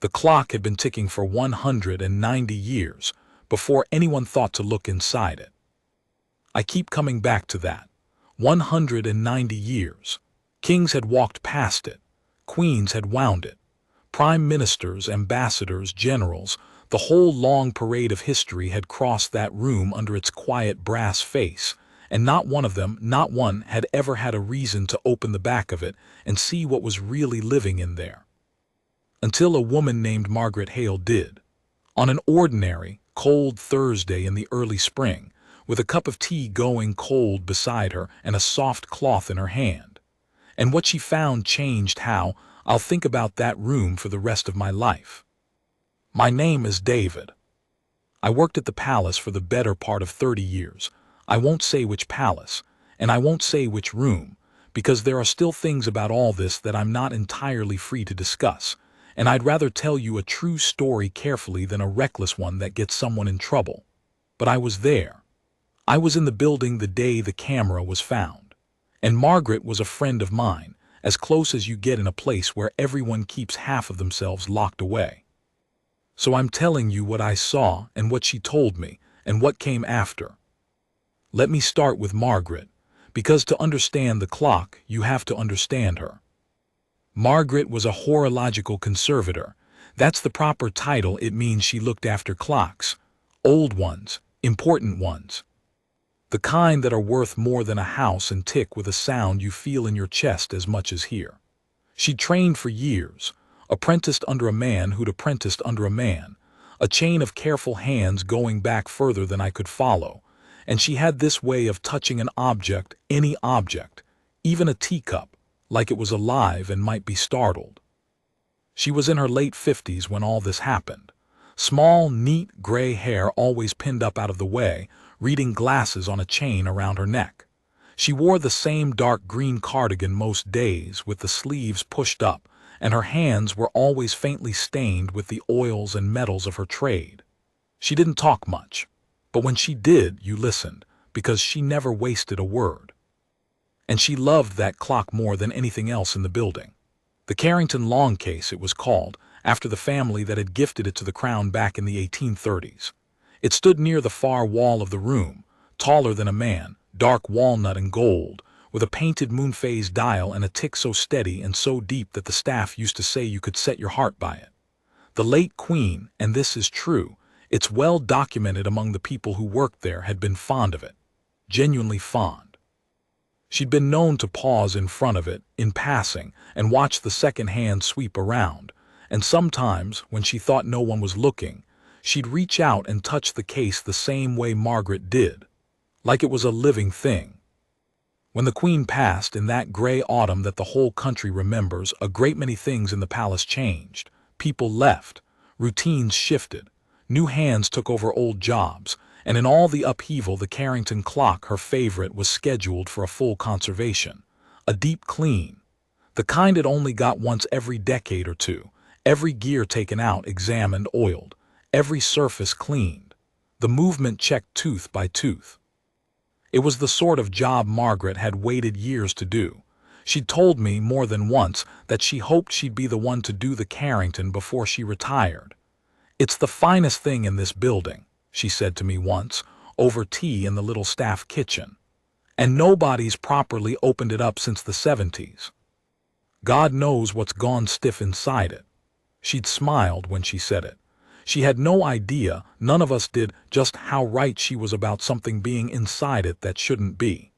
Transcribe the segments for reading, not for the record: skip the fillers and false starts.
The clock had been ticking for 190 years before anyone thought to look inside it. I keep coming back to that. 190 years. Kings had walked past it. Queens had wound it. Prime ministers, ambassadors, generals, the whole long parade of history had crossed that room under its quiet brass face, and not one of them, not one, had ever had a reason to open the back of it and see what was really living in there. Until a woman named Margaret Hale did. On an ordinary, cold Thursday in the early spring, with a cup of tea going cold beside her and a soft cloth in her hand. And what she found changed how I'll think about that room for the rest of my life. My name is David. I worked at the palace for the better part of 30 years. I won't say which palace, and I won't say which room, because there are still things about all this that I'm not entirely free to discuss, and I'd rather tell you a true story carefully than a reckless one that gets someone in trouble. But I was there. I was in the building the day the camera was found. And Margaret was a friend of mine, as close as you get in a place where everyone keeps half of themselves locked away. So I'm telling you what I saw and what she told me and what came after. Let me start with Margaret, because to understand the clock, you have to understand her. Margaret was a horological conservator. That's the proper title. It means she looked after clocks. Old ones, important ones. The kind that are worth more than a house and tick with a sound you feel in your chest as much as here. She trained for years, apprenticed under a man who'd apprenticed under a man, a chain of careful hands going back further than I could follow, and she had this way of touching an object, any object, even a teacup, like it was alive and might be startled. She was in her late 50s when all this happened. Small, neat, gray hair always pinned up out of the way, reading glasses on a chain around her neck. She wore the same dark green cardigan most days with the sleeves pushed up, and her hands were always faintly stained with the oils and metals of her trade. She didn't talk much, but when she did, you listened, because she never wasted a word. And she loved that clock more than anything else in the building. The Carrington Long case, it was called, after the family that had gifted it to the crown back in the 1830s. It stood near the far wall of the room, taller than a man, dark walnut and gold, with a painted moon-phase dial and a tick so steady and so deep that the staff used to say you could set your heart by it. The late Queen, and this is true, it's well documented among the people who worked there, had been fond of it. Genuinely fond. She'd been known to pause in front of it, in passing, and watch the second hand sweep around, and sometimes, when she thought no one was looking, she'd reach out and touch the case the same way Margaret did, like it was a living thing. When the Queen passed in that gray autumn that the whole country remembers, a great many things in the palace changed. People left, routines shifted, new hands took over old jobs, and in all the upheaval the Carrington clock, her favorite, was scheduled for a full conservation, a deep clean, the kind it only got once every decade or two, every gear taken out, examined, oiled, every surface cleaned, the movement checked tooth by tooth. It was the sort of job Margaret had waited years to do. She'd told me more than once that she hoped she'd be the one to do the Carrington before she retired. "It's the finest thing in this building," she said to me once, over tea in the little staff kitchen. "And nobody's properly opened it up since the 70s. God knows what's gone stiff inside it." She'd smiled when she said it. She had no idea, none of us did, just how right she was about something being inside it that shouldn't be.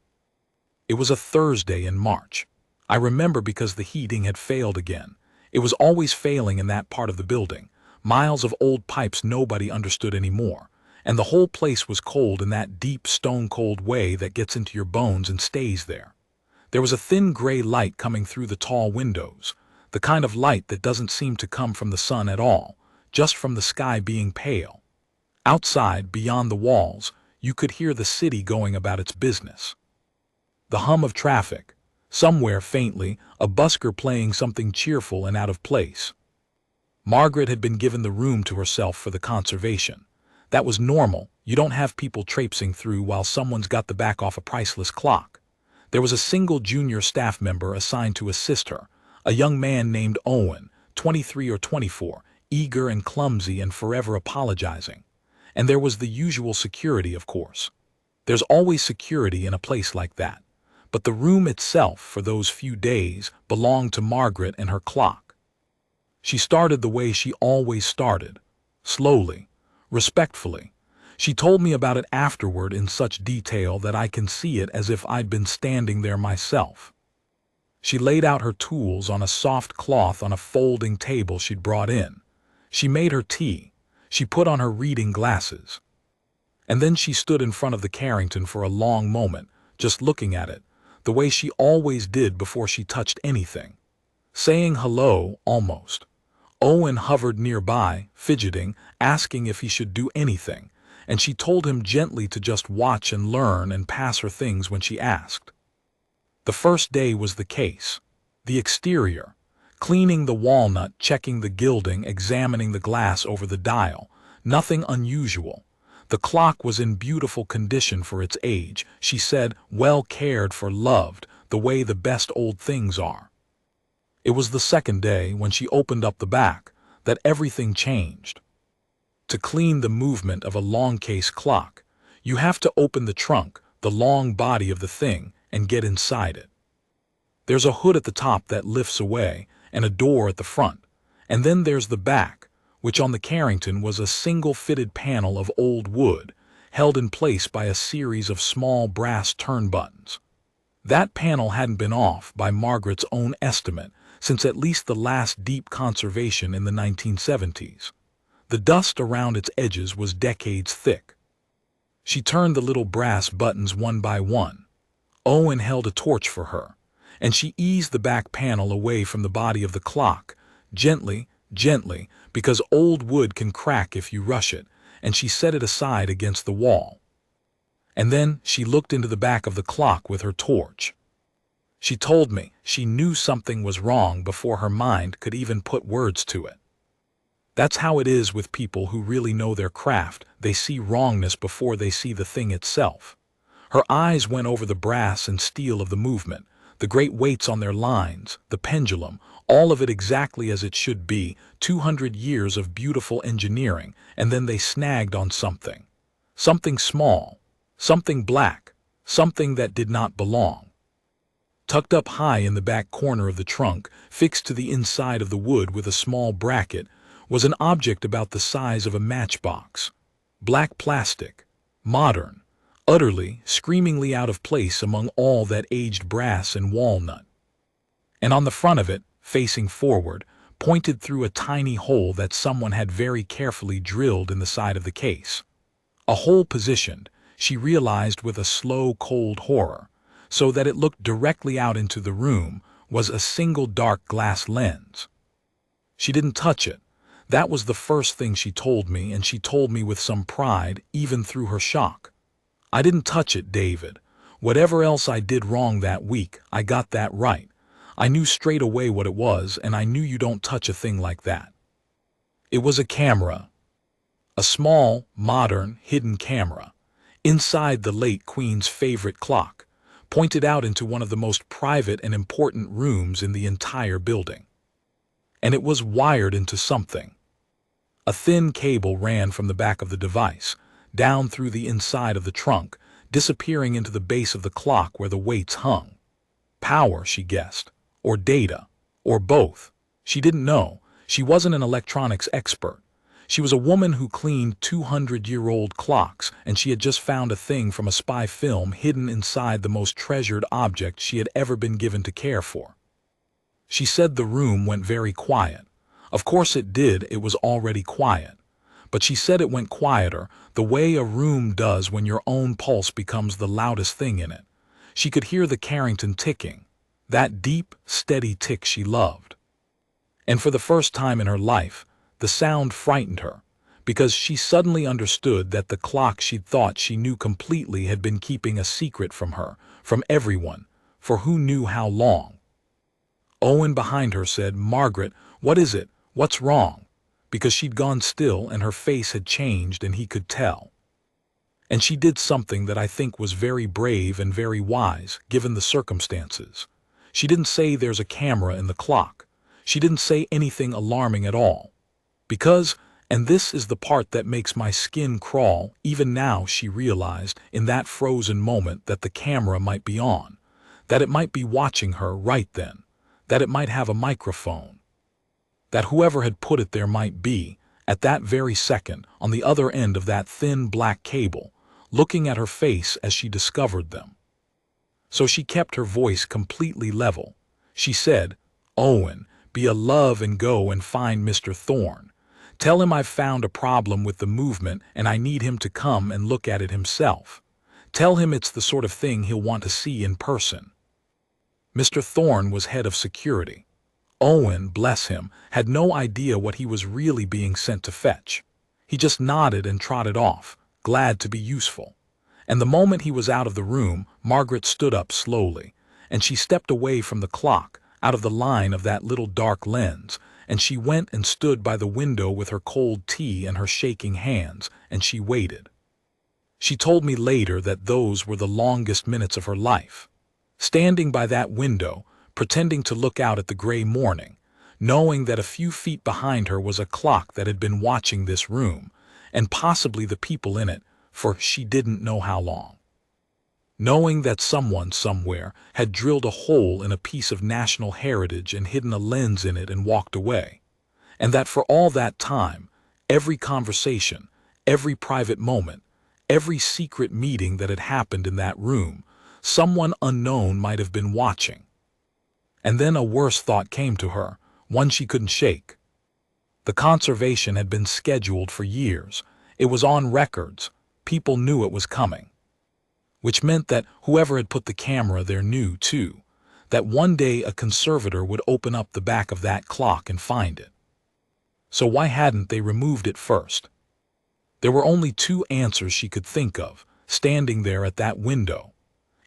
It was a Thursday in March. I remember because the heating had failed again. It was always failing in that part of the building. Miles of old pipes nobody understood anymore. And the whole place was cold in that deep, stone-cold way that gets into your bones and stays there. There was a thin gray light coming through the tall windows, the kind of light that doesn't seem to come from the sun at all, just from the sky being pale. Outside, beyond the walls, you could hear the city going about its business. The hum of traffic, somewhere faintly, a busker playing something cheerful and out of place. Margaret had been given the room to herself for the conservation. That was normal. You don't have people traipsing through while someone's got the back off a priceless clock. There was a single junior staff member assigned to assist her, a young man named Owen, 23 or 24, eager and clumsy and forever apologizing. And there was the usual security, of course. There's always security in a place like that. But the room itself, for those few days, belonged to Margaret and her clock. She started the way she always started, slowly, respectfully. She told me about it afterward in such detail that I can see it as if I'd been standing there myself. She laid out her tools on a soft cloth on a folding table she'd brought in. She made her tea. She put on her reading glasses. And then she stood in front of the Carrington for a long moment, just looking at it, the way she always did before she touched anything. Saying hello, almost. Owen hovered nearby, fidgeting, asking if he should do anything, and she told him gently to just watch and learn and pass her things when she asked. The first day was the case. The exterior. Cleaning the walnut, checking the gilding, examining the glass over the dial. Nothing unusual. The clock was in beautiful condition for its age, she said, well cared for, loved, the way the best old things are. It was the second day, when she opened up the back, that everything changed. To clean the movement of a long case clock, you have to open the trunk, the long body of the thing, and get inside it. There's a hood at the top that lifts away, and a door at the front, and then there's the back, which on the Carrington was a single fitted panel of old wood, held in place by a series of small brass turn buttons. That panel hadn't been off, by Margaret's own estimate, since at least the last deep conservation in the 1970s. The dust around its edges was decades thick. She turned the little brass buttons one by one. Owen held a torch for her, and she eased the back panel away from the body of the clock, gently, gently, because old wood can crack if you rush it, and she set it aside against the wall. And then she looked into the back of the clock with her torch. She told me she knew something was wrong before her mind could even put words to it. That's how it is with people who really know their craft. They see wrongness before they see the thing itself. Her eyes went over the brass and steel of the movement, the great weights on their lines, the pendulum, all of it exactly as it should be, 200 years of beautiful engineering, and then they snagged on something. Something small, something black, something that did not belong. Tucked up high in the back corner of the trunk, fixed to the inside of the wood with a small bracket, was an object about the size of a matchbox. Black plastic, modern, utterly, screamingly out of place among all that aged brass and walnut. And on the front of it, facing forward, pointed through a tiny hole that someone had very carefully drilled in the side of the case. A hole positioned, she realized with a slow, cold horror, so that it looked directly out into the room, was a single dark glass lens. She didn't touch it. That was the first thing she told me, and she told me with some pride, even through her shock. I didn't touch it, David. Whatever else I did wrong that week, I got that right. I knew straight away what it was, and I knew you don't touch a thing like that. It was a camera. A small, modern, hidden camera. Inside the late Queen's favorite clock, pointed out into one of the most private and important rooms in the entire building. And it was wired into something. A thin cable ran from the back of the device, down through the inside of the trunk, disappearing into the base of the clock where the weights hung. Power, she guessed, or data, or both. She didn't know. She wasn't an electronics expert. She was a woman who cleaned 200-year-old clocks, and she had just found a thing from a spy film hidden inside the most treasured object she had ever been given to care for. She said the room went very quiet. Of course it did, it was already quiet. But she said it went quieter, the way a room does when your own pulse becomes the loudest thing in it. She could hear the Carrington ticking, that deep, steady tick she loved. And for the first time in her life, the sound frightened her, because she suddenly understood that the clock she'd thought she knew completely had been keeping a secret from her, from everyone, for who knew how long. Owen behind her said, "Margaret, what is it? What's wrong?" Because she'd gone still and her face had changed and he could tell. And she did something that I think was very brave and very wise, given the circumstances. She didn't say there's a camera in the clock. She didn't say anything alarming at all. Because, and this is the part that makes my skin crawl, even now she realized in that frozen moment that the camera might be on, that it might be watching her right then, that it might have a microphone, that whoever had put it there might be, at that very second, on the other end of that thin black cable, looking at her face as she discovered them. So she kept her voice completely level. She said, "Owen, be a love and go and find Mr. Thorne. Tell him I've found a problem with the movement and I need him to come and look at it himself. Tell him it's the sort of thing he'll want to see in person." Mr. Thorne was head of security. Owen, bless him, had no idea what he was really being sent to fetch. He just nodded and trotted off, glad to be useful. And the moment he was out of the room, Margaret stood up slowly, and she stepped away from the clock, out of the line of that little dark lens, and she went and stood by the window with her cold tea in her shaking hands, and she waited. She told me later that those were the longest minutes of her life. Standing by that window, pretending to look out at the gray morning, knowing that a few feet behind her was a clock that had been watching this room, and possibly the people in it, for she didn't know how long. Knowing that someone somewhere had drilled a hole in a piece of national heritage and hidden a lens in it and walked away, and that for all that time, every conversation, every private moment, every secret meeting that had happened in that room, someone unknown might have been watching. And then a worse thought came to her, one she couldn't shake. The conservation had been scheduled for years. It was on records. People knew it was coming. Which meant that whoever had put the camera there knew, too, that one day a conservator would open up the back of that clock and find it. So why hadn't they removed it first? There were only two answers she could think of, standing there at that window.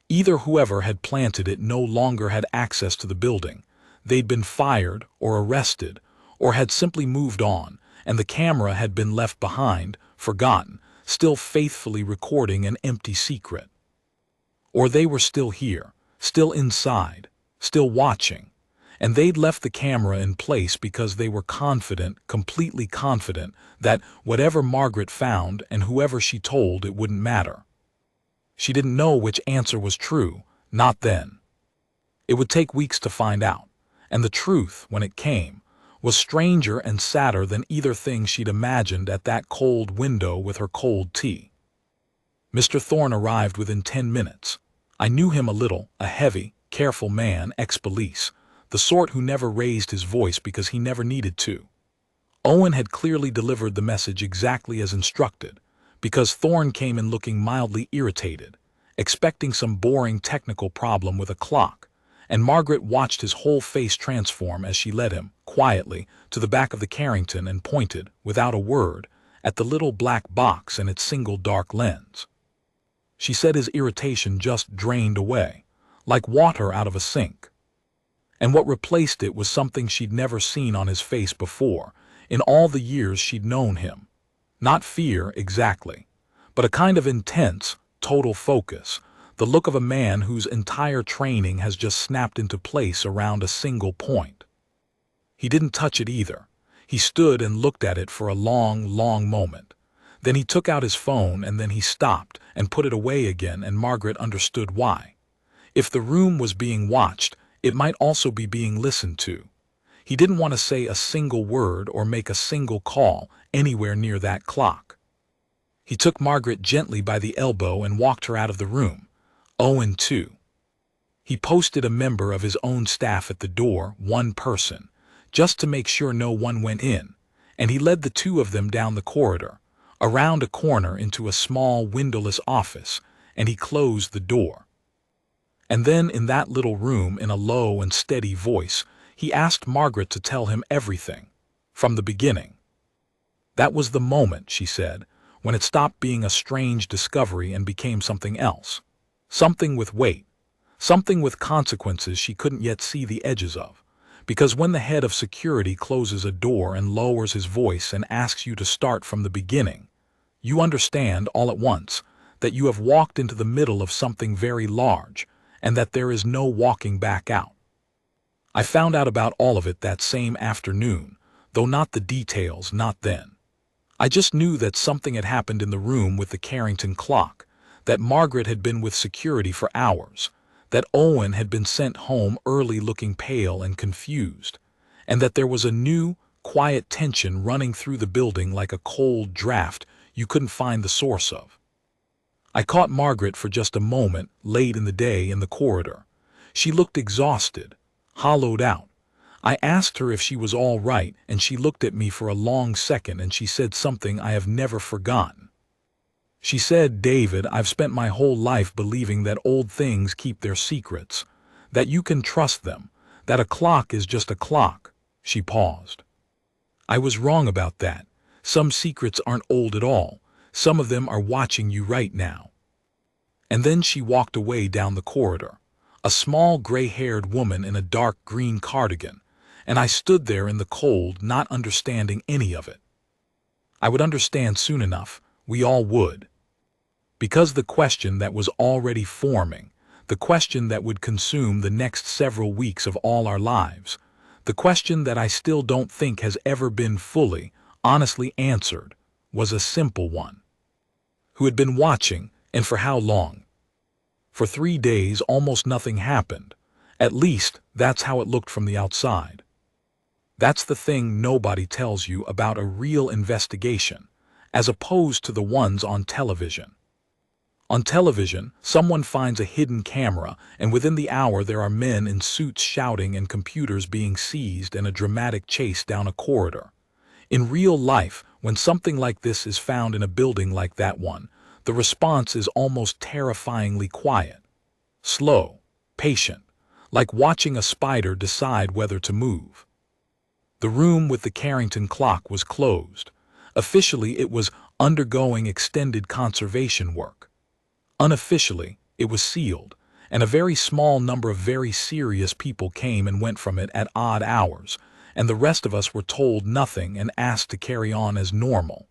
Either whoever had planted it no longer had access to the building, they'd been fired or arrested, or had simply moved on, and the camera had been left behind, forgotten, still faithfully recording an empty secret. Or they were still here, still inside, still watching, and they'd left the camera in place because they were confident, completely confident, that whatever Margaret found and whoever she told, it wouldn't matter. She didn't know which answer was true, not then. It would take weeks to find out, and the truth, when it came, was stranger and sadder than either thing she'd imagined at that cold window with her cold tea. Mr. Thorne arrived within 10 minutes. I knew him a little, a heavy, careful man, ex-police, the sort who never raised his voice because he never needed to. Owen had clearly delivered the message exactly as instructed, because Thorne came in looking mildly irritated, expecting some boring technical problem with a clock, and Margaret watched his whole face transform as she led him, quietly, to the back of the Carrington and pointed, without a word, at the little black box and its single dark lens. She said his irritation just drained away, like water out of a sink. And what replaced it was something she'd never seen on his face before, in all the years she'd known him. Not fear, exactly, but a kind of intense, total focus, the look of a man whose entire training has just snapped into place around a single point. He didn't touch it either. He stood and looked at it for a long, long moment. Then he took out his phone and then he stopped and put it away again, and Margaret understood why. If the room was being watched, it might also be being listened to. He didn't want to say a single word or make a single call anywhere near that clock. He took Margaret gently by the elbow and walked her out of the room. Owen, too. He posted a member of his own staff at the door, one person, just to make sure no one went in, and he led the two of them down the corridor, around a corner into a small windowless office, and he closed the door. And then in that little room, in a low and steady voice, he asked Margaret to tell him everything, from the beginning. That was the moment, she said, when it stopped being a strange discovery and became something else. Something with weight. Something with consequences she couldn't yet see the edges of. Because when the head of security closes a door and lowers his voice and asks you to start from the beginning, you understand all at once that you have walked into the middle of something very large and that there is no walking back out. I found out about all of it that same afternoon, though not the details, not then. I just knew that something had happened in the room with the Carrington clock, that Margaret had been with security for hours, that Owen had been sent home early looking pale and confused, and that there was a new, quiet tension running through the building like a cold draft you couldn't find the source of. I caught Margaret for just a moment late in the day in the corridor. She looked exhausted, hollowed out. I asked her if she was all right, and she looked at me for a long second and she said something I have never forgotten. She said, "David, I've spent my whole life believing that old things keep their secrets, that you can trust them, that a clock is just a clock." She paused. I was wrong about that. Some secrets aren't old at all. Some of them are watching you right now. And then she walked away down the corridor, a small gray-haired woman in a dark green cardigan, and I stood there in the cold, not understanding any of it. I would understand soon enough. We all would. Because the question that was already forming, the question that would consume the next several weeks of all our lives, the question that I still don't think has ever been fully, honestly answered, was a simple one. Who had been watching, and for how long? For 3 days almost nothing happened. At least, that's how it looked from the outside. That's the thing nobody tells you about a real investigation, as opposed to the ones on television. On television, someone finds a hidden camera, and within the hour there are men in suits shouting and computers being seized and a dramatic chase down a corridor. In real life, when something like this is found in a building like that one, the response is almost terrifyingly quiet. Slow, patient, like watching a spider decide whether to move. The room with the Carrington clock was closed. Officially, it was undergoing extended conservation work. Unofficially, it was sealed, and a very small number of very serious people came and went from it at odd hours, and the rest of us were told nothing and asked to carry on as normal.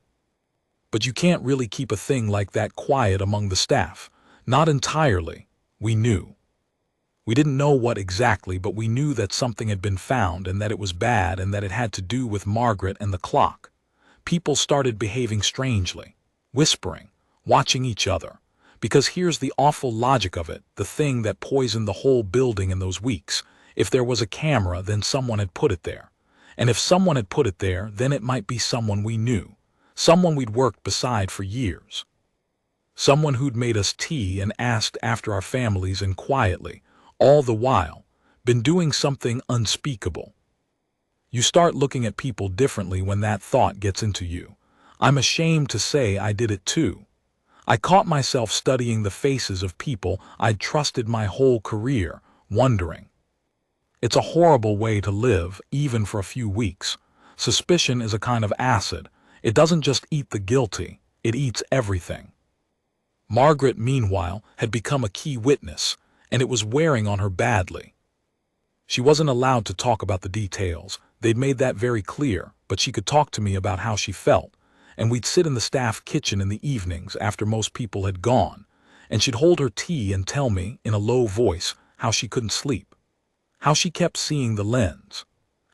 But you can't really keep a thing like that quiet among the staff. Not entirely. We knew. We didn't know what exactly, but we knew that something had been found and that it was bad and that it had to do with Margaret and the clock. People started behaving strangely, whispering, watching each other. Because here's the awful logic of it, the thing that poisoned the whole building in those weeks. If there was a camera, then someone had put it there. And if someone had put it there, then it might be someone we knew. Someone we'd worked beside for years. Someone who'd made us tea and asked after our families and quietly, all the while, been doing something unspeakable. You start looking at people differently when that thought gets into you. I'm ashamed to say I did it too. I caught myself studying the faces of people I'd trusted my whole career, wondering. It's a horrible way to live, even for a few weeks. Suspicion is a kind of acid. It doesn't just eat the guilty, it eats everything. Margaret, meanwhile, had become a key witness, and it was wearing on her badly. She wasn't allowed to talk about the details. They'd made that very clear, but she could talk to me about how she felt. And we'd sit in the staff kitchen in the evenings after most people had gone, and she'd hold her tea and tell me, in a low voice, how she couldn't sleep, how she kept seeing the lens,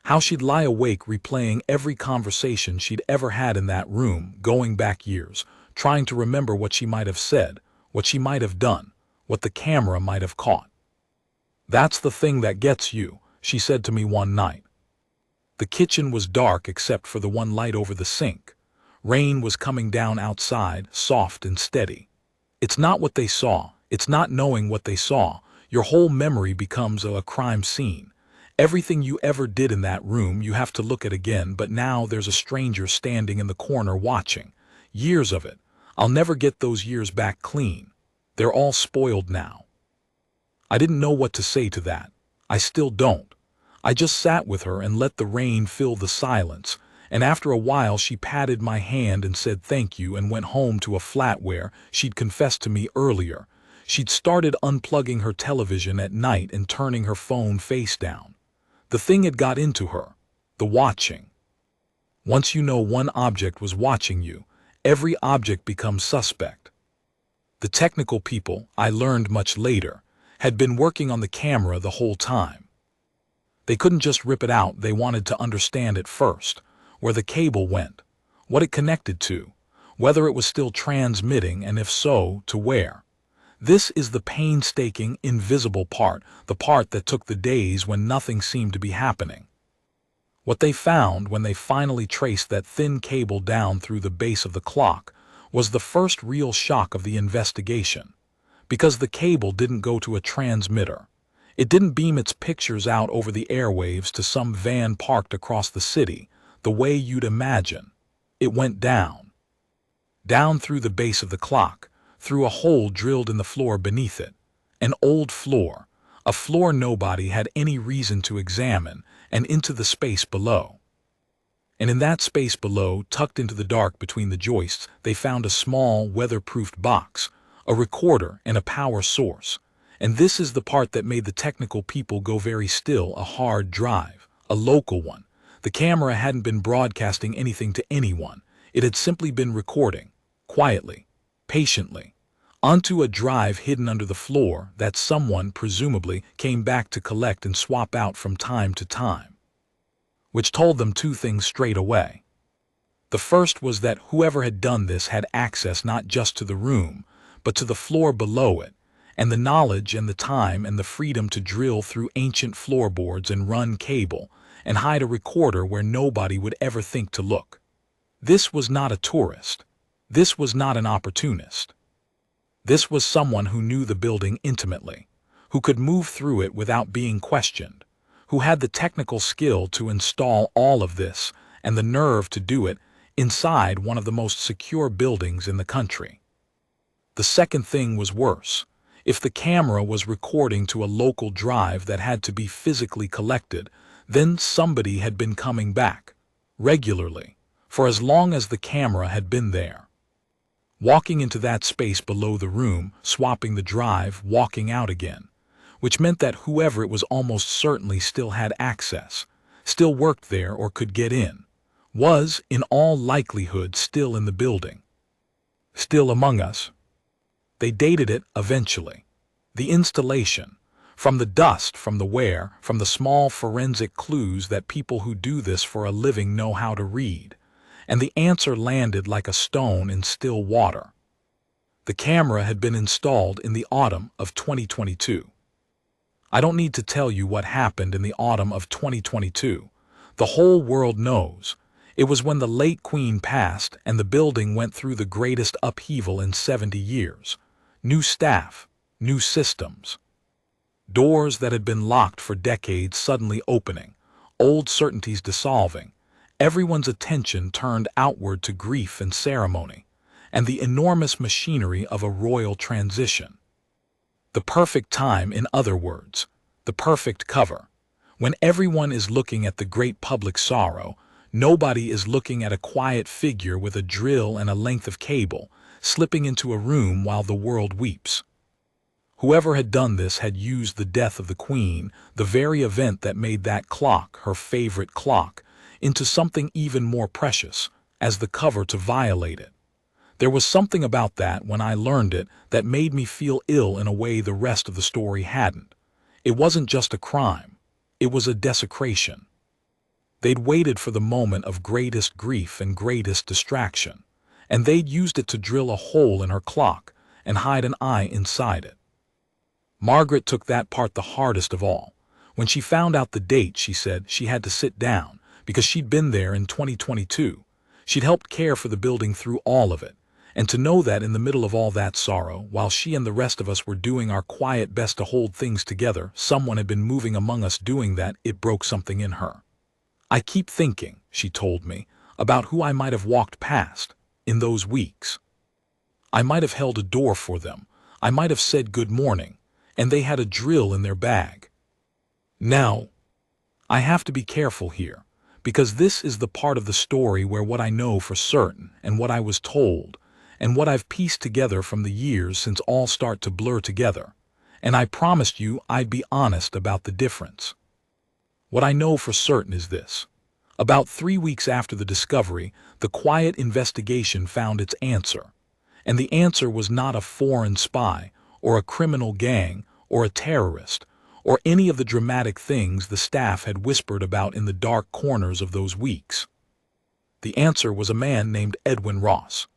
how she'd lie awake replaying every conversation she'd ever had in that room, going back years, trying to remember what she might have said, what she might have done, what the camera might have caught. "That's the thing that gets you," she said to me one night. The kitchen was dark except for the one light over the sink. Rain was coming down outside, soft and steady. It's not what they saw. It's not knowing what they saw. Your whole memory becomes a crime scene. Everything you ever did in that room you have to look at again, but now there's a stranger standing in the corner watching. Years of it. I'll never get those years back clean. They're all spoiled now. I didn't know what to say to that. I still don't. I just sat with her and let the rain fill the silence. And after a while she patted my hand and said thank you and went home to a flat where, she'd confessed to me earlier, she'd started unplugging her television at night and turning her phone face down. The thing had got into her, the watching. Once you know one object was watching you, every object becomes suspect. The technical people, I learned much later, had been working on the camera the whole time. They couldn't just rip it out, they wanted to understand it first. where the cable went, what it connected to, whether it was still transmitting, and if so, to where. This is the painstaking, invisible part, the part that took the days when nothing seemed to be happening. What they found when they finally traced that thin cable down through the base of the clock was the first real shock of the investigation. Because the cable didn't go to a transmitter. It didn't beam its pictures out over the airwaves to some van parked across the city, the way you'd imagine. It went down. Down through the base of the clock, through a hole drilled in the floor beneath it. An old floor, a floor nobody had any reason to examine, and into the space below. And in that space below, tucked into the dark between the joists, they found a small, weatherproofed box, a recorder and a power source. And this is the part that made the technical people go very still: a hard drive, a local one. The camera hadn't been broadcasting anything to anyone. It had simply been recording, quietly, patiently, onto a drive hidden under the floor that someone, presumably, came back to collect and swap out from time to time. Which told them two things straight away. The first was that whoever had done this had access not just to the room, but to the floor below it, and the knowledge and the time and the freedom to drill through ancient floorboards and run cable and hide a recorder where nobody would ever think to look. This was not a tourist. This was not an opportunist. This was someone who knew the building intimately, who could move through it without being questioned, who had the technical skill to install all of this and the nerve to do it inside one of the most secure buildings in the country. The second thing was worse. If the camera was recording to a local drive that had to be physically collected, then somebody had been coming back, regularly, for as long as the camera had been there. Walking into that space below the room, swapping the drive, walking out again, which meant that whoever it was almost certainly still had access, still worked there or could get in, was, in all likelihood, still in the building, still among us. They dated it eventually. The installation, from the dust, from the wear, from the small forensic clues that people who do this for a living know how to read, and the answer landed like a stone in still water. The camera had been installed in the autumn of 2022. I don't need to tell you what happened in the autumn of 2022. The whole world knows. It was when the late Queen passed and the building went through the greatest upheaval in 70 years. New staff, new systems. Doors that had been locked for decades suddenly opening, old certainties dissolving, everyone's attention turned outward to grief and ceremony, and the enormous machinery of a royal transition. The perfect time, in other words, the perfect cover. When everyone is looking at the great public sorrow, nobody is looking at a quiet figure with a drill and a length of cable, slipping into a room while the world weeps. Whoever had done this had used the death of the Queen, the very event that made that clock, her favorite clock, into something even more precious, as the cover to violate it. There was something about that when I learned it that made me feel ill in a way the rest of the story hadn't. It wasn't just a crime. It was a desecration. They'd waited for the moment of greatest grief and greatest distraction, and they'd used it to drill a hole in her clock and hide an eye inside it. Margaret took that part the hardest of all. When she found out the date, she said she had to sit down because she'd been there in 2022. She'd helped care for the building through all of it, and to know that in the middle of all that sorrow, while she and the rest of us were doing our quiet best to hold things together, someone had been moving among us doing that. It broke something in her. I keep thinking, she told me, about who I might have walked past in those weeks. I might have held a door for them. I might have said good morning, and they had a drill in their bag. Now, I have to be careful here, because this is the part of the story where what I know for certain and what I was told and what I've pieced together from the years since all start to blur together, and I promised you I'd be honest about the difference. What I know for certain is this. About 3 weeks after the discovery, the quiet investigation found its answer, and the answer was not a foreign spy or a criminal gang or a terrorist or any of the dramatic things the staff had whispered about in the dark corners of those weeks. The answer was a man named Edwin Ross.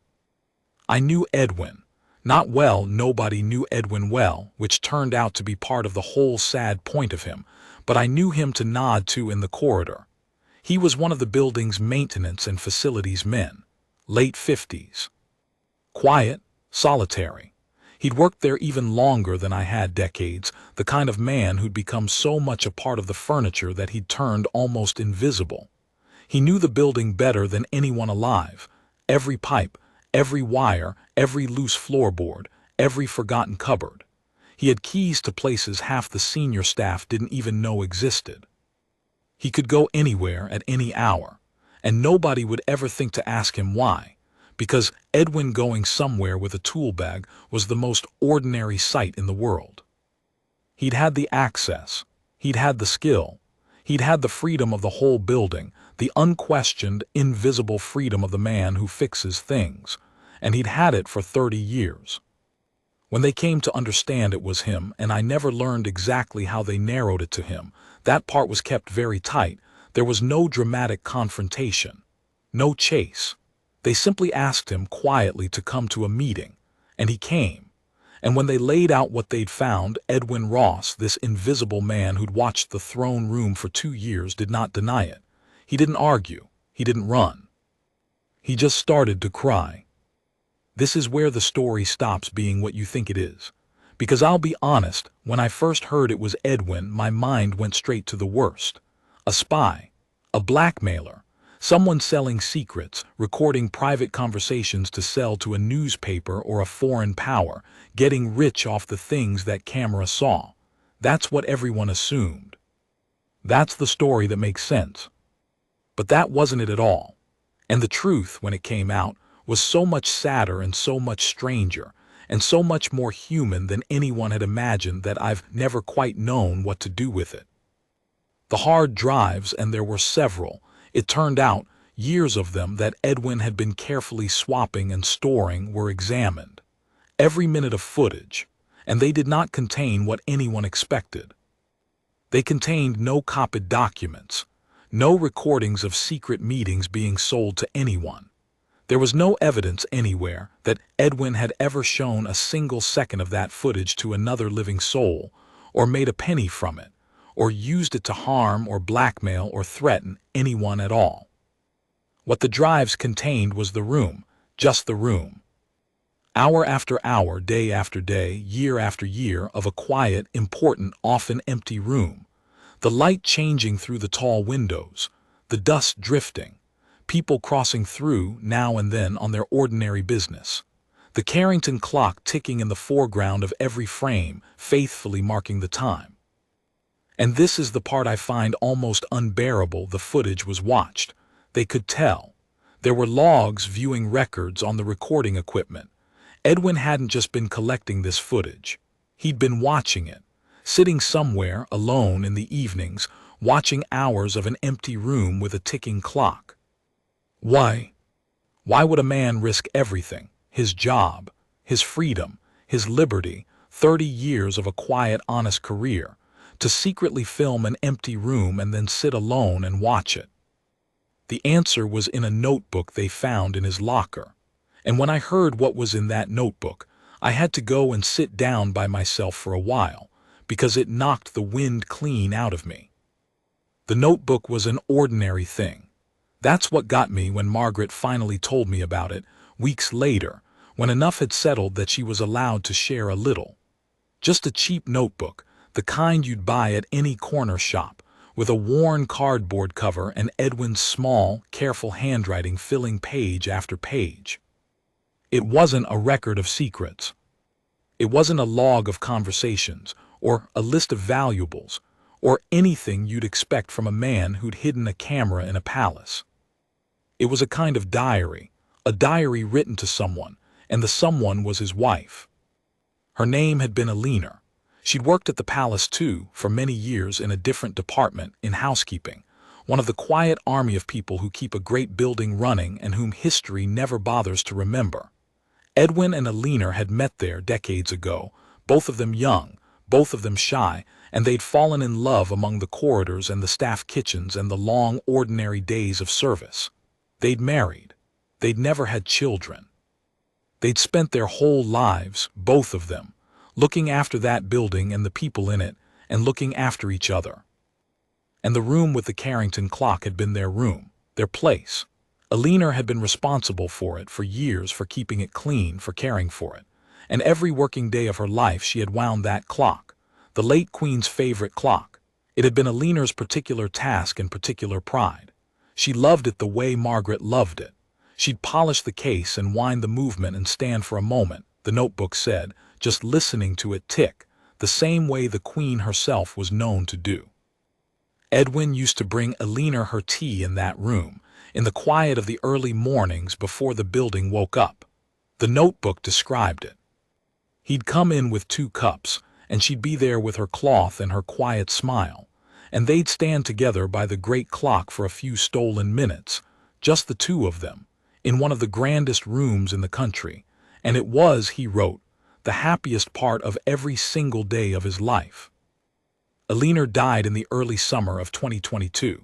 I knew Edwin. Not well, nobody knew Edwin well, which turned out to be part of the whole sad point of him, but I knew him to nod to in the corridor. He was one of the building's maintenance and facilities men, late 50s. Quiet, solitary. He'd worked there even longer than I had decades, the kind of man who'd become so much a part of the furniture that he'd turned almost invisible. He knew the building better than anyone alive. Every pipe, every wire, every loose floorboard, every forgotten cupboard. He had keys to places half the senior staff didn't even know existed. He could go anywhere at any hour, and nobody would ever think to ask him why, because Edwin going somewhere with a tool bag was the most ordinary sight in the world. He'd had the access, he'd had the skill, he'd had the freedom of the whole building, the unquestioned, invisible freedom of the man who fixes things, and he'd had it for 30 years. When they came to understand it was him, and I never learned exactly how they narrowed it to him, that part was kept very tight. There was no dramatic confrontation, no chase. They simply asked him quietly to come to a meeting, and he came. And when they laid out what they'd found, Edwin Ross, this invisible man who'd watched the throne room for 2 years, did not deny it. He didn't argue. He didn't run. He just started to cry. This is where the story stops being what you think it is. Because I'll be honest, when I first heard it was Edwin, my mind went straight to the worst. A spy, a blackmailer, someone selling secrets, recording private conversations to sell to a newspaper or a foreign power, getting rich off the things that camera saw. That's what everyone assumed. That's the story that makes sense. But that wasn't it at all. And the truth, when it came out, was so much sadder and so much stranger, and so much more human than anyone had imagined that I've never quite known what to do with it. The hard drives, and there were several, it turned out, years of them that Edwin had been carefully swapping and storing, were examined. Every minute of footage, and they did not contain what anyone expected. They contained no copied documents, no recordings of secret meetings being sold to anyone. There was no evidence anywhere that Edwin had ever shown a single second of that footage to another living soul, or made a penny from it, or used it to harm or blackmail or threaten anyone at all. What the drives contained was the room, just the room. Hour after hour, day after day, year after year of a quiet, important, often empty room. The light changing through the tall windows, the dust drifting, people crossing through now and then on their ordinary business. The Carrington clock ticking in the foreground of every frame, faithfully marking the time. And this is the part I find almost unbearable. The footage was watched. They could tell. There were logs viewing records on the recording equipment. Edwin hadn't just been collecting this footage. He'd been watching it, sitting somewhere alone in the evenings, watching hours of an empty room with a ticking clock. Why? Why would a man risk everything, his job, his freedom, his liberty, 30 years of a quiet, honest career, to secretly film an empty room and then sit alone and watch it? The answer was in a notebook they found in his locker. And when I heard what was in that notebook, I had to go and sit down by myself for a while, because it knocked the wind clean out of me. The notebook was an ordinary thing. That's what got me when Margaret finally told me about it, weeks later, when enough had settled that she was allowed to share a little. Just a cheap notebook, the kind you'd buy at any corner shop, with a worn cardboard cover and Edwin's small, careful handwriting filling page after page. It wasn't a record of secrets. It wasn't a log of conversations, or a list of valuables, or anything you'd expect from a man who'd hidden a camera in a palace. It was a kind of diary, a diary written to someone, and the someone was his wife. Her name had been Alina. She'd worked at the palace too, for many years in a different department, in housekeeping, one of the quiet army of people who keep a great building running and whom history never bothers to remember. Edwin and Alina had met there decades ago, both of them young, both of them shy, and they'd fallen in love among the corridors and the staff kitchens and the long, ordinary days of service. They'd married. They'd never had children. They'd spent their whole lives, both of them, looking after that building and the people in it, and looking after each other. And the room with the Carrington clock had been their room, their place. Alina had been responsible for it for years, for keeping it clean, for caring for it. And every working day of her life she had wound that clock, the late Queen's favorite clock. It had been Alina's particular task and particular pride. She loved it the way Margaret loved it. She'd polish the case and wind the movement and stand for a moment, the notebook said, just listening to it tick, the same way the Queen herself was known to do. Edwin used to bring Alina her tea in that room, in the quiet of the early mornings before the building woke up. The notebook described it. He'd come in with 2 cups, and she'd be there with her cloth and her quiet smile, and they'd stand together by the great clock for a few stolen minutes, just the 2 of them, in one of the grandest rooms in the country, and it was, he wrote, the happiest part of every single day of his life. Alina died in the early summer of 2022.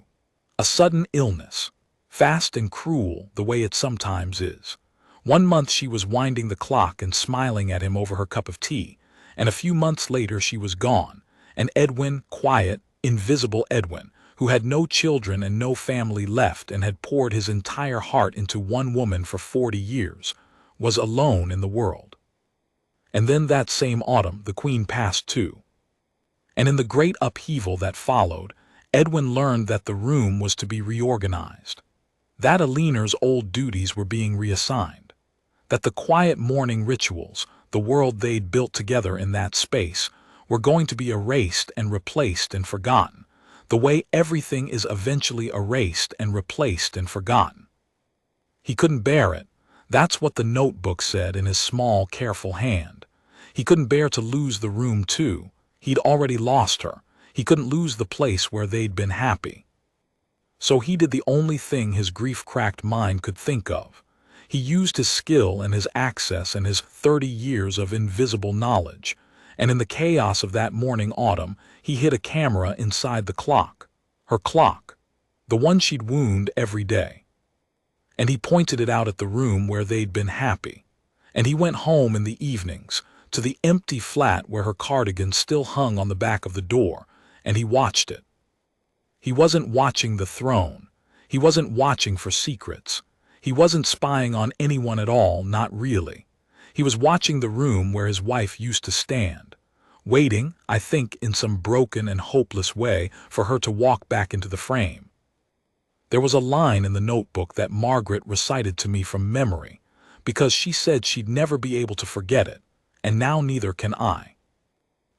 A sudden illness, fast and cruel the way it sometimes is. 1 month she was winding the clock and smiling at him over her cup of tea, and a few months later she was gone, and Edwin, quiet, invisible Edwin, who had no children and no family left and had poured his entire heart into one woman for 40 years, was alone in the world. And then that same autumn the Queen passed too. And in the great upheaval that followed, Edwin learned that the room was to be reorganized, that Alina's old duties were being reassigned, that the quiet morning rituals, the world they'd built together in that space, were going to be erased and replaced and forgotten, the way everything is eventually erased and replaced and forgotten. He couldn't bear it. That's what the notebook said in his small, careful hand. He couldn't bear to lose the room too. He'd already lost her. He couldn't lose the place where they'd been happy. So he did the only thing his grief-cracked mind could think of. He used his skill and his access and his 30 years of invisible knowledge, and in the chaos of that morning autumn, he hid a camera inside the clock, her clock, the one she'd wound every day. And he pointed it out at the room where they'd been happy. And he went home in the evenings, to the empty flat where her cardigan still hung on the back of the door, and he watched it. He wasn't watching the throne. He wasn't watching for secrets. He wasn't spying on anyone at all, not really. He was watching the room where his wife used to stand, waiting, I think in some broken and hopeless way, for her to walk back into the frame. There was a line in the notebook that Margaret recited to me from memory, because she said she'd never be able to forget it, and now neither can I.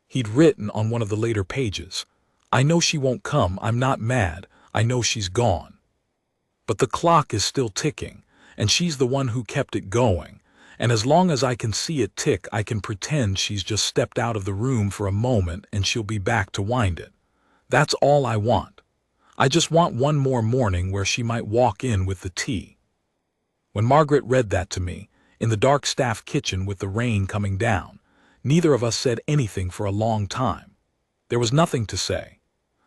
He'd written on one of the later pages, "I know she won't come, I'm not mad, I know she's gone. But the clock is still ticking, and she's the one who kept it going, and as long as I can see it tick I can pretend she's just stepped out of the room for a moment and she'll be back to wind it. That's all I want. I just want one more morning where she might walk in with the tea." When Margaret read that to me, in the dark staff kitchen with the rain coming down, neither of us said anything for a long time. There was nothing to say.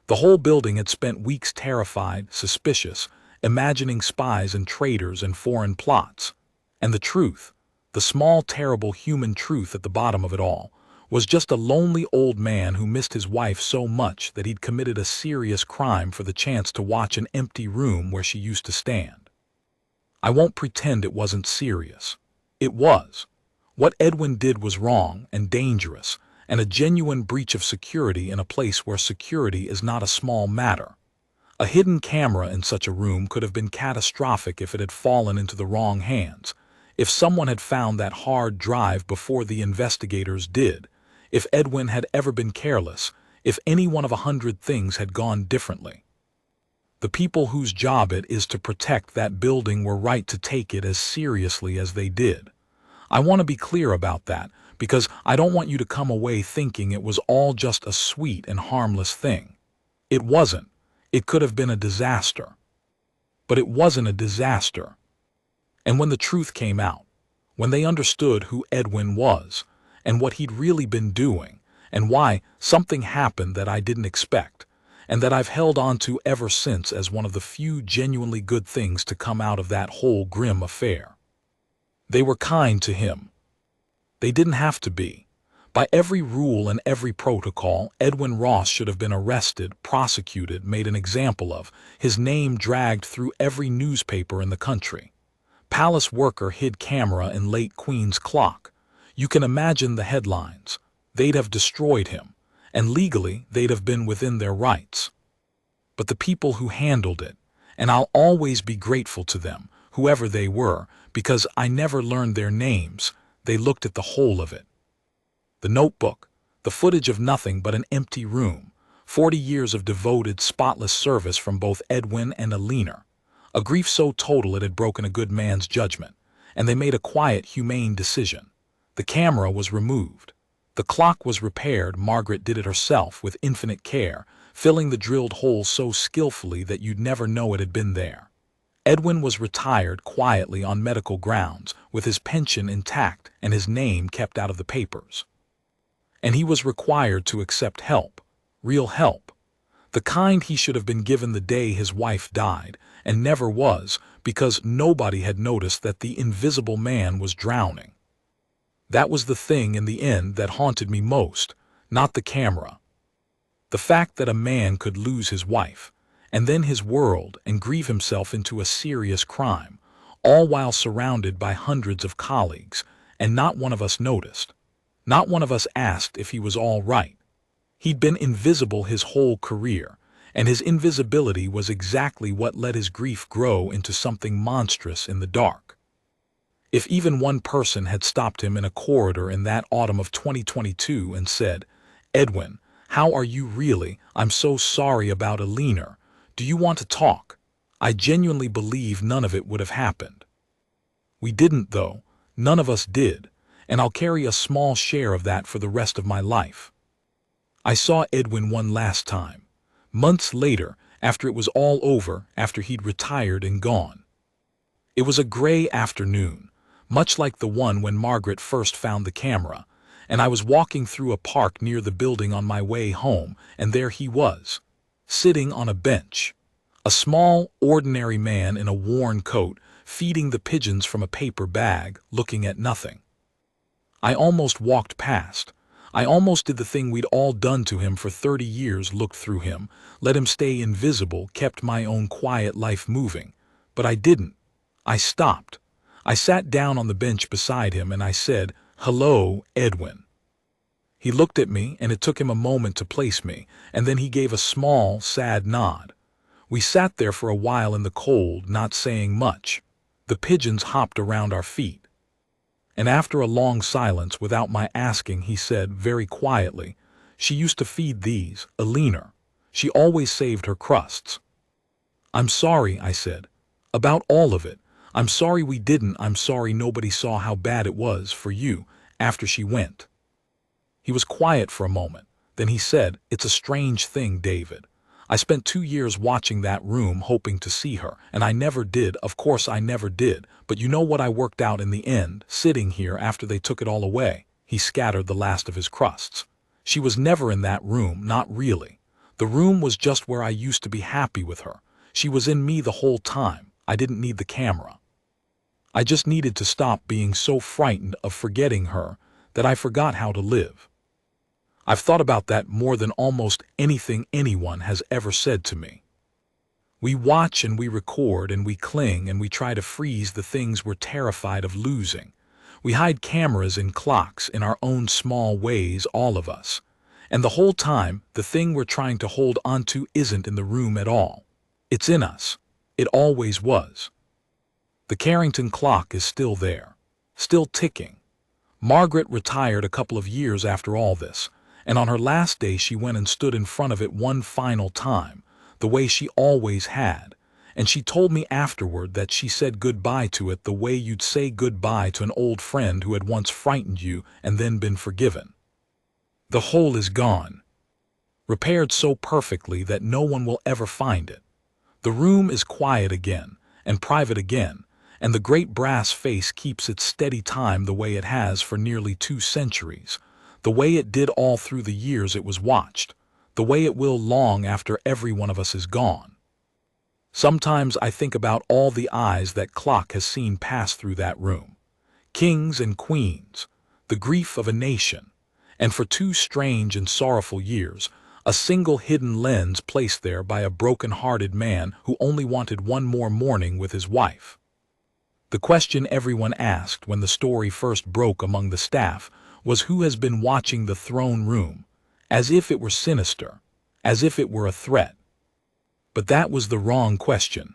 The whole building had spent weeks terrified, suspicious, imagining spies and traitors and foreign plots. And the truth, the small, terrible human truth at the bottom of it all, was just a lonely old man who missed his wife so much that he'd committed a serious crime for the chance to watch an empty room where she used to stand. I won't pretend it wasn't serious. It was. What Edwin did was wrong and dangerous, and a genuine breach of security in a place where security is not a small matter. A hidden camera in such a room could have been catastrophic if it had fallen into the wrong hands, if someone had found that hard drive before the investigators did, if Edwin had ever been careless, if any one of 100 things had gone differently. The people whose job it is to protect that building were right to take it as seriously as they did. I want to be clear about that, because I don't want you to come away thinking it was all just a sweet and harmless thing. It wasn't. It could have been a disaster. But it wasn't a disaster. And when the truth came out, when they understood who Edwin was, and what he'd really been doing, and why something happened that I didn't expect, and that I've held on to ever since as one of the few genuinely good things to come out of that whole grim affair. They were kind to him. They didn't have to be. By every rule and every protocol, Edwin Ross should have been arrested, prosecuted, made an example of, his name dragged through every newspaper in the country. Palace worker hid camera in late Queen's clock. You can imagine the headlines. They'd have destroyed him, and legally they'd have been within their rights. But the people who handled it, and I'll always be grateful to them, whoever they were, because I never learned their names, they looked at the whole of it. The notebook, the footage of nothing but an empty room, 40 years of devoted, spotless service from both Edwin and Alina, a grief so total it had broken a good man's judgment, and they made a quiet, humane decision. The camera was removed. The clock was repaired. Margaret did it herself with infinite care, filling the drilled hole so skillfully that you'd never know it had been there. Edwin was retired quietly on medical grounds, with his pension intact and his name kept out of the papers. And he was required to accept help, real help, the kind he should have been given the day his wife died, and never was, because nobody had noticed that the invisible man was drowning. That was the thing in the end that haunted me most, not the camera. The fact that a man could lose his wife, and then his world, and grieve himself into a serious crime, all while surrounded by hundreds of colleagues, and not one of us noticed. Not one of us asked if he was all right. He'd been invisible his whole career, and his invisibility was exactly what let his grief grow into something monstrous in the dark. If even one person had stopped him in a corridor in that autumn of 2022 and said, "Edwin, how are you really? I'm so sorry about Alina. Do you want to talk?" I genuinely believe none of it would have happened. We didn't, though. None of us did, and I'll carry a small share of that for the rest of my life. I saw Edwin one last time, months later, after it was all over, after he'd retired and gone. It was a gray afternoon, much like the one when Margaret first found the camera, and I was walking through a park near the building on my way home, and there he was, sitting on a bench, a small, ordinary man in a worn coat, feeding the pigeons from a paper bag, looking at nothing. I almost walked past. I almost did the thing we'd all done to him for 30 years, looked through him, let him stay invisible, kept my own quiet life moving. But I didn't. I stopped. I sat down on the bench beside him and I said, "Hello, Edwin." He looked at me and it took him a moment to place me, and then he gave a small, sad nod. We sat there for a while in the cold, not saying much. The pigeons hopped around our feet. And after a long silence, without my asking, he said very quietly, "She used to feed these, Alina. She always saved her crusts." "I'm sorry," I said. "About all of it. I'm sorry we didn't. I'm sorry nobody saw how bad it was for you after she went." He was quiet for a moment. Then he said, "It's a strange thing, David. I spent 2 years watching that room hoping to see her, and I never did. Of course I never did, but you know what I worked out in the end, sitting here after they took it all away." He scattered the last of his crusts. "She was never in that room, not really. The room was just where I used to be happy with her. She was in me the whole time. I didn't need the camera. I just needed to stop being so frightened of forgetting her that I forgot how to live." I've thought about that more than almost anything anyone has ever said to me. We watch and we record and we cling and we try to freeze the things we're terrified of losing. We hide cameras in clocks in our own small ways, all of us. And the whole time, the thing we're trying to hold onto isn't in the room at all. It's in us. It always was. The Carrington clock is still there, still ticking. Margaret retired a couple of years after all this, and on her last day she went and stood in front of it one final time, the way she always had, and she told me afterward that she said goodbye to it the way you'd say goodbye to an old friend who had once frightened you and then been forgiven. The hole is gone, repaired so perfectly that no one will ever find it. The room is quiet again, and private again, and the great brass face keeps its steady time the way it has for nearly 2 centuries, the way it did all through the years it was watched, the way it will long after every one of us is gone. Sometimes I think about all the eyes that clock has seen pass through that room. Kings and queens, the grief of a nation, and for 2 strange and sorrowful years, a single hidden lens placed there by a broken-hearted man who only wanted one more morning with his wife. The question everyone asked when the story first broke among the staff was who has been watching the throne room, as if it were sinister, as if it were a threat. But that was the wrong question.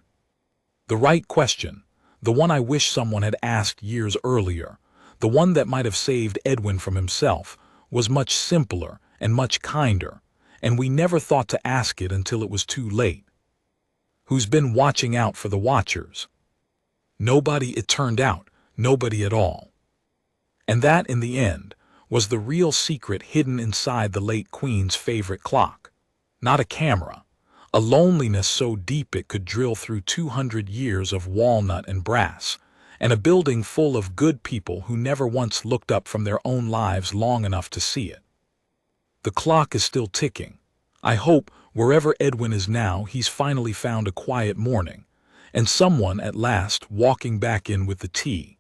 The right question, the one I wish someone had asked years earlier, the one that might have saved Edwin from himself, was much simpler and much kinder, and we never thought to ask it until it was too late. Who's been watching out for the watchers? Nobody, it turned out, nobody at all. And that, in the end, was the real secret hidden inside the late Queen's favorite clock. Not a camera, a loneliness so deep it could drill through 200 years of walnut and brass, and a building full of good people who never once looked up from their own lives long enough to see it. The clock is still ticking. I hope, wherever Edwin is now, he's finally found a quiet morning, and someone at last walking back in with the tea.